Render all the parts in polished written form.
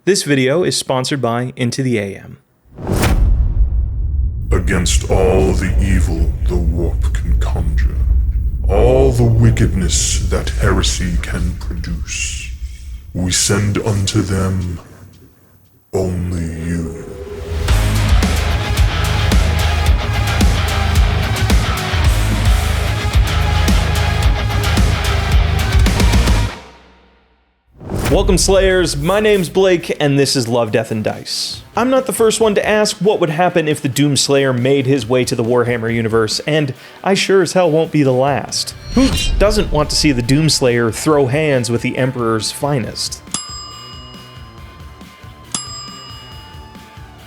This video is sponsored by Into the AM. Against all the evil the warp can conjure, all the wickedness that heresy can produce, we send unto them only you. Welcome Slayers, my name's Blake and this is Love, Death, and Dice. I'm not the first one to ask what would happen if the Doom Slayer made his way to the Warhammer universe, and I sure as hell won't be the last. Who doesn't want to see the Doom Slayer throw hands with the Emperor's finest?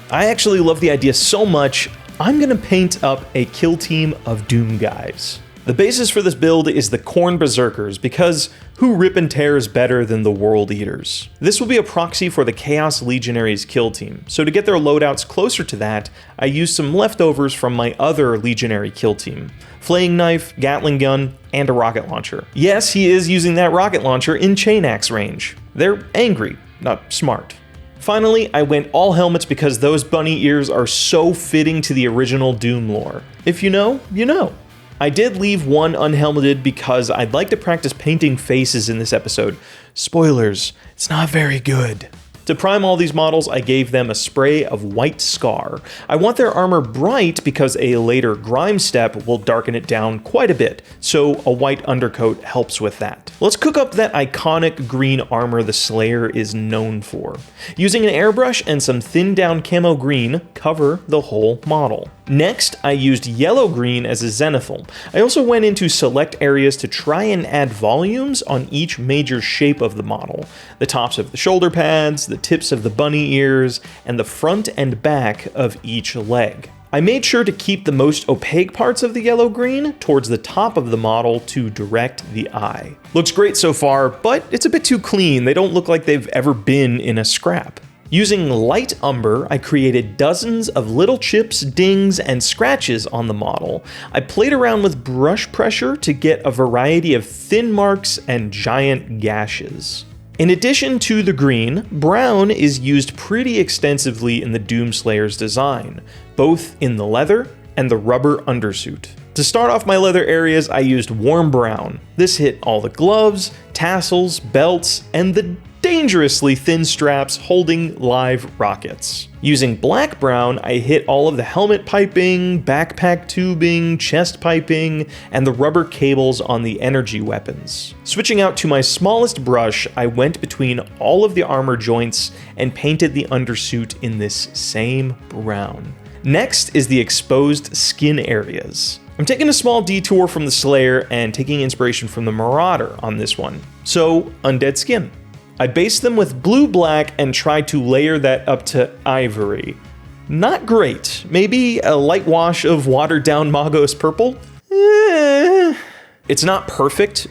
I actually love the idea so much, I'm gonna paint up a kill team of Doom guys. The basis for this build is the Khorne Berserkers, because who rip and tears better than the World Eaters? This will be a proxy for the Chaos Legionaries kill team, so to get their loadouts closer to that, I used some leftovers from my other Legionary kill team. Flaying Knife, Gatling Gun, and a rocket launcher. Yes, he is using that rocket launcher in chain axe range. They're angry, not smart. Finally, I went all helmets because those bunny ears are so fitting to the original Doom lore. If you know, you know. I did leave one unhelmeted because I'd like to practice painting faces in this episode. Spoilers, it's not very good. To prime all these models, I gave them a spray of white scar. I want their armor bright because a later grime step will darken it down quite a bit, so a white undercoat helps with that. Let's cook up that iconic green armor the Slayer is known for. Using an airbrush and some thinned down camo green, cover the whole model. Next, I used yellow-green as a zenithal. I also went into select areas to try and add volumes on each major shape of the model. The tops of the shoulder pads, the tips of the bunny ears, and the front and back of each leg. I made sure to keep the most opaque parts of the yellow-green towards the top of the model to direct the eye. Looks great so far, but it's a bit too clean. They don't look like they've ever been in a scrap. Using light umber, I created dozens of little chips, dings, and scratches on the model. I played around with brush pressure to get a variety of thin marks and giant gashes. In addition to the green, brown is used pretty extensively in the Doom Slayer's design, both in the leather and the rubber undersuit. To start off my leather areas, I used warm brown. This hit all the gloves, tassels, belts, and the dangerously thin straps holding live rockets. Using black brown, I hit all of the helmet piping, backpack tubing, chest piping, and the rubber cables on the energy weapons. Switching out to my smallest brush, I went between all of the armor joints and painted the undersuit in this same brown. Next is the exposed skin areas. I'm taking a small detour from the Slayer and taking inspiration from the Marauder on this one. So, undead skin. I based them with blue-black and tried to layer that up to ivory. Not great. Maybe a light wash of watered-down Magos purple? It's not perfect,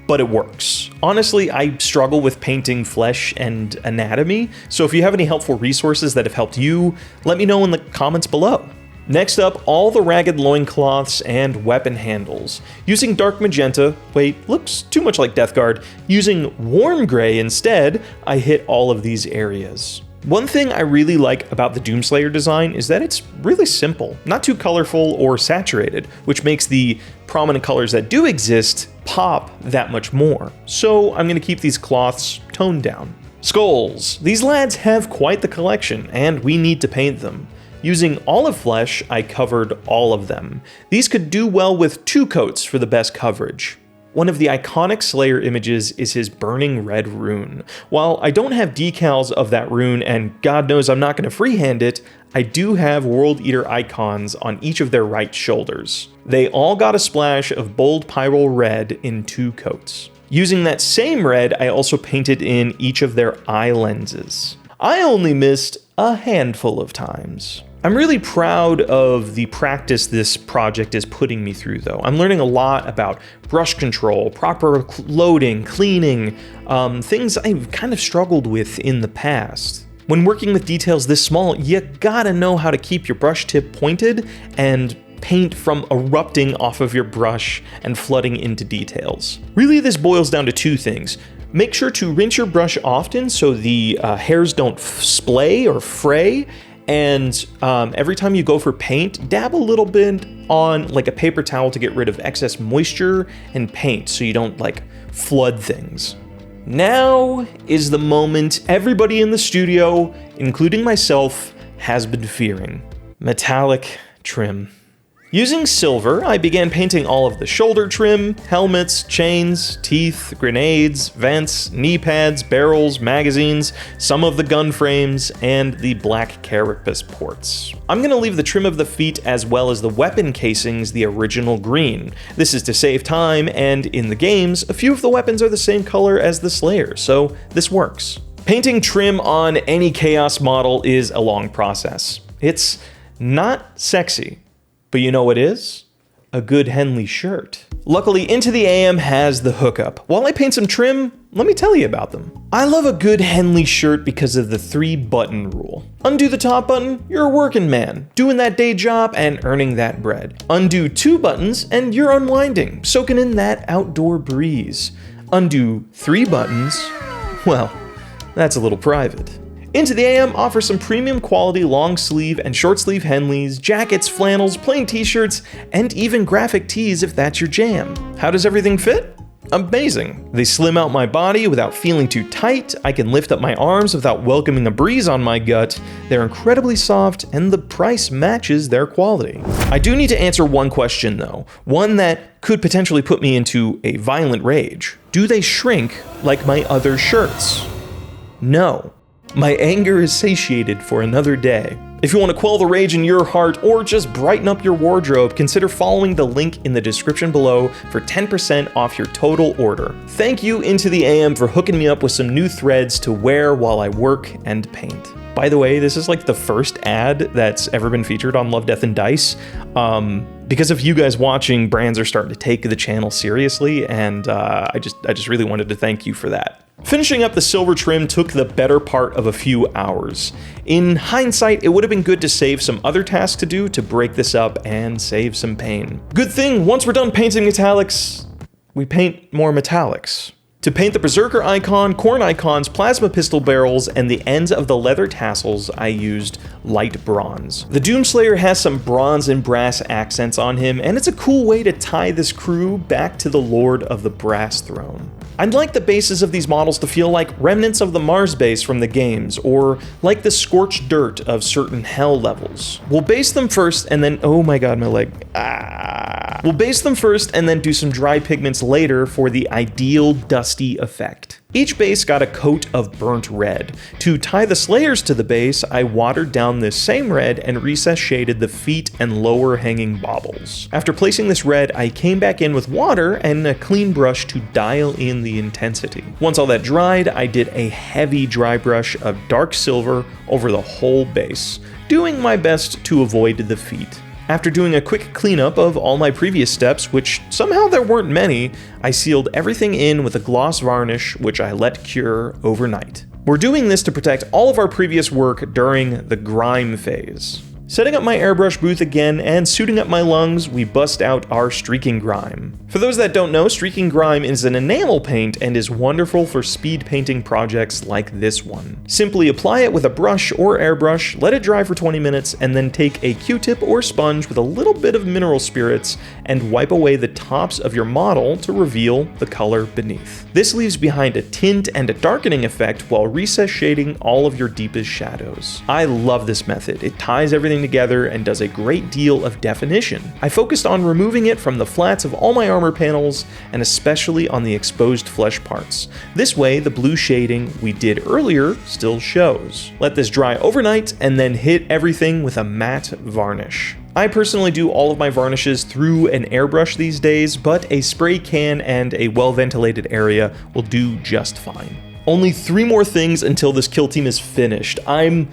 but it works. Honestly, I struggle with painting flesh and anatomy, so if you have any helpful resources that have helped you, let me know in the comments below. Next up, all the ragged loincloths and weapon handles. Using dark magenta, wait, looks too much like Death Guard. Using warm gray instead, I hit all of these areas. One thing I really like about the Doom Slayer design is that it's really simple, not too colorful or saturated, which makes the prominent colors that do exist pop that much more. So I'm gonna keep these cloths toned down. Skulls. These lads have quite the collection, and we need to paint them. Using olive flesh, I covered all of them. These could do well with 2 coats for the best coverage. One of the iconic Slayer images is his burning red rune. While I don't have decals of that rune, and God knows I'm not going to freehand it, I do have World Eater icons on each of their right shoulders. They all got a splash of bold pyrrole red in 2 coats. Using that same red, I also painted in each of their eye lenses. I only missed a handful of times. I'm really proud of the practice this project is putting me through though. I'm learning a lot about brush control, proper loading, cleaning, things I've kind of struggled with in the past. When working with details this small, you gotta know how to keep your brush tip pointed and paint from erupting off of your brush and flooding into details. Really, this boils down to 2 things. Make sure to rinse your brush often so the hairs don't splay or fray. And every time you go for paint, dab a little bit on like a paper towel to get rid of excess moisture and paint so you don't like flood things. Now is the moment everybody in the studio, including myself, has been fearing. Metallic trim. Using silver, I began painting all of the shoulder trim, helmets, chains, teeth, grenades, vents, knee pads, barrels, magazines, some of the gun frames, and the black carapace ports. I'm going to leave the trim of the feet as well as the weapon casings the original green. This is to save time, and in the games, a few of the weapons are the same color as the Slayer, so this works. Painting trim on any Chaos model is a long process. It's not sexy. But you know what is? A good Henley shirt. Luckily, Into the AM has the hookup. While I paint some trim, let me tell you about them. I love a good Henley shirt because of the 3-button rule. Undo the top button, you're a working man, doing that day job and earning that bread. Undo 2 buttons and you're unwinding, soaking in that outdoor breeze. Undo 3 buttons, well, that's a little private. Into the AM offers some premium quality long sleeve and short sleeve Henleys, jackets, flannels, plain t-shirts, and even graphic tees if that's your jam. How does everything fit? Amazing. They slim out my body without feeling too tight, I can lift up my arms without welcoming a breeze on my gut, they're incredibly soft, and the price matches their quality. I do need to answer one question though, one that could potentially put me into a violent rage. Do they shrink like my other shirts? No. My anger is satiated for another day. If you want to quell the rage in your heart or just brighten up your wardrobe, consider following the link in the description below for 10% off your total order. Thank you Into the AM for hooking me up with some new threads to wear while I work and paint. By the way, this is like the first ad that's ever been featured on Love, Death, and Dice. Because of you guys watching, brands are starting to take the channel seriously, and I just really wanted to thank you for that. Finishing up the silver trim took the better part of a few hours. In hindsight, it would have been good to save some other tasks to do to break this up and save some pain. Good thing, once we're done painting metallics, we paint more metallics. To paint the Berserker icon, corn icons, plasma pistol barrels, and the ends of the leather tassels, I used light bronze. The Doomslayer has some bronze and brass accents on him, and it's a cool way to tie this crew back to the Lord of the Brass Throne. I'd like the bases of these models to feel like remnants of the Mars base from the games, or like the scorched dirt of certain Hell levels. We'll base them first and then, oh my god, my leg. We'll base them first and then do some dry pigments later for the ideal dusty effect. Each base got a coat of burnt red. To tie the Slayers to the base, I watered down this same red and recess shaded the feet and lower hanging baubles. After placing this red, I came back in with water and a clean brush to dial in the intensity. Once all that dried, I did a heavy dry brush of dark silver over the whole base, doing my best to avoid the feet. After doing a quick cleanup of all my previous steps, which somehow there weren't many, I sealed everything in with a gloss varnish, which I let cure overnight. We're doing this to protect all of our previous work during the grime phase. Setting up my airbrush booth again and suiting up my lungs, we bust out our streaking grime. For those that don't know, streaking grime is an enamel paint and is wonderful for speed painting projects like this one. Simply apply it with a brush or airbrush, let it dry for 20 minutes, and then take a Q-tip or sponge with a little bit of mineral spirits and wipe away the tops of your model to reveal the color beneath. This leaves behind a tint and a darkening effect while recess shading all of your deepest shadows. I love this method. It ties everything together and does a great deal of definition. I focused on removing it from the flats of all my armor panels and especially on the exposed flesh parts. This way, the blue shading we did earlier still shows. Let this dry overnight and then hit everything with a matte varnish. I personally do all of my varnishes through an airbrush these days, but a spray can and a well-ventilated area will do just fine. Only 3 more things until this kill team is finished. I'm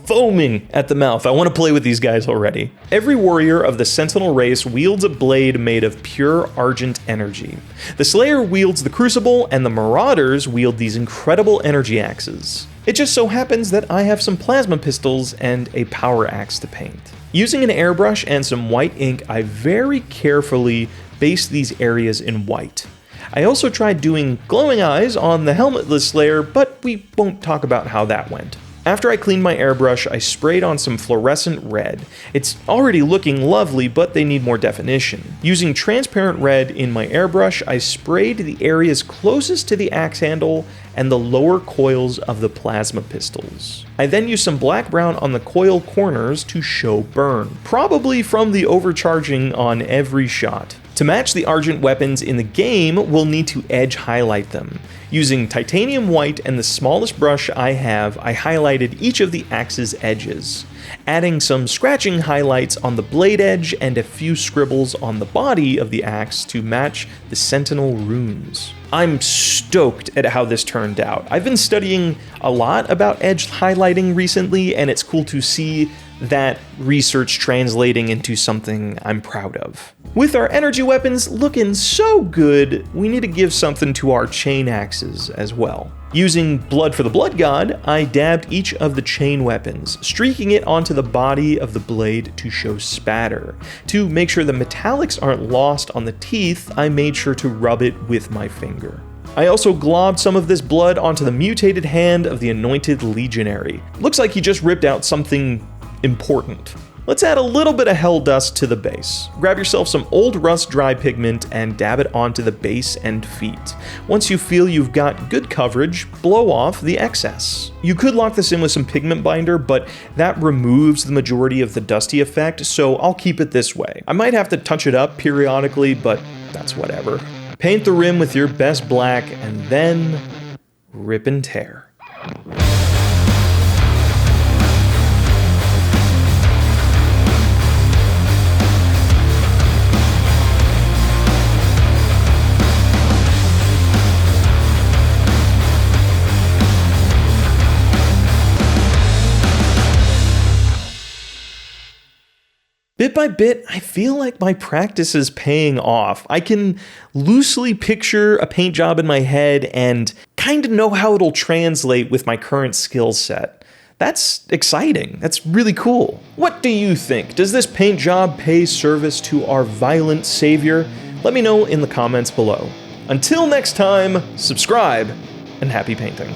foaming at the mouth. I want to play with these guys already. Every warrior of the Sentinel race wields a blade made of pure Argent energy. The Slayer wields the Crucible, and the Marauders wield these incredible energy axes. It just so happens that I have some plasma pistols and a power axe to paint. Using an airbrush and some white ink, I very carefully base these areas in white. I also tried doing glowing eyes on the helmetless Slayer, but we won't talk about how that went. After I cleaned my airbrush, I sprayed on some fluorescent red. It's already looking lovely, but they need more definition. Using transparent red in my airbrush, I sprayed the areas closest to the axe handle and the lower coils of the plasma pistols. I then used some black-brown on the coil corners to show burn, probably from the overcharging on every shot. To match the Argent weapons in the game, we'll need to edge highlight them. Using titanium white and the smallest brush I have, I highlighted each of the axe's edges, adding some scratching highlights on the blade edge and a few scribbles on the body of the axe to match the sentinel runes. I'm stoked at how this turned out. I've been studying a lot about edge highlighting recently, and it's cool to see that research translating into something I'm proud of. With our energy weapons looking so good, we need to give something to our chain axes as well. Using blood for the blood god, I dabbed each of the chain weapons, streaking it onto the body of the blade to show spatter. To make sure the metallics aren't lost on the teeth, I made sure to rub it with my finger. I also globbed some of this blood onto the mutated hand of the anointed legionary. Looks like he just ripped out something important. Let's add a little bit of hell dust to the base. Grab yourself some old rust dry pigment and dab it onto the base and feet. Once you feel you've got good coverage, blow off the excess. You could lock this in with some pigment binder, but that removes the majority of the dusty effect, so I'll keep it this way. I might have to touch it up periodically, but that's whatever. Paint the rim with your best black and then rip and tear. Bit by bit, I feel like my practice is paying off. I can loosely picture a paint job in my head and kind of know how it'll translate with my current skill set. That's exciting. That's really cool. What do you think? Does this paint job pay service to our violent savior? Let me know in the comments below. Until next time, subscribe and happy painting.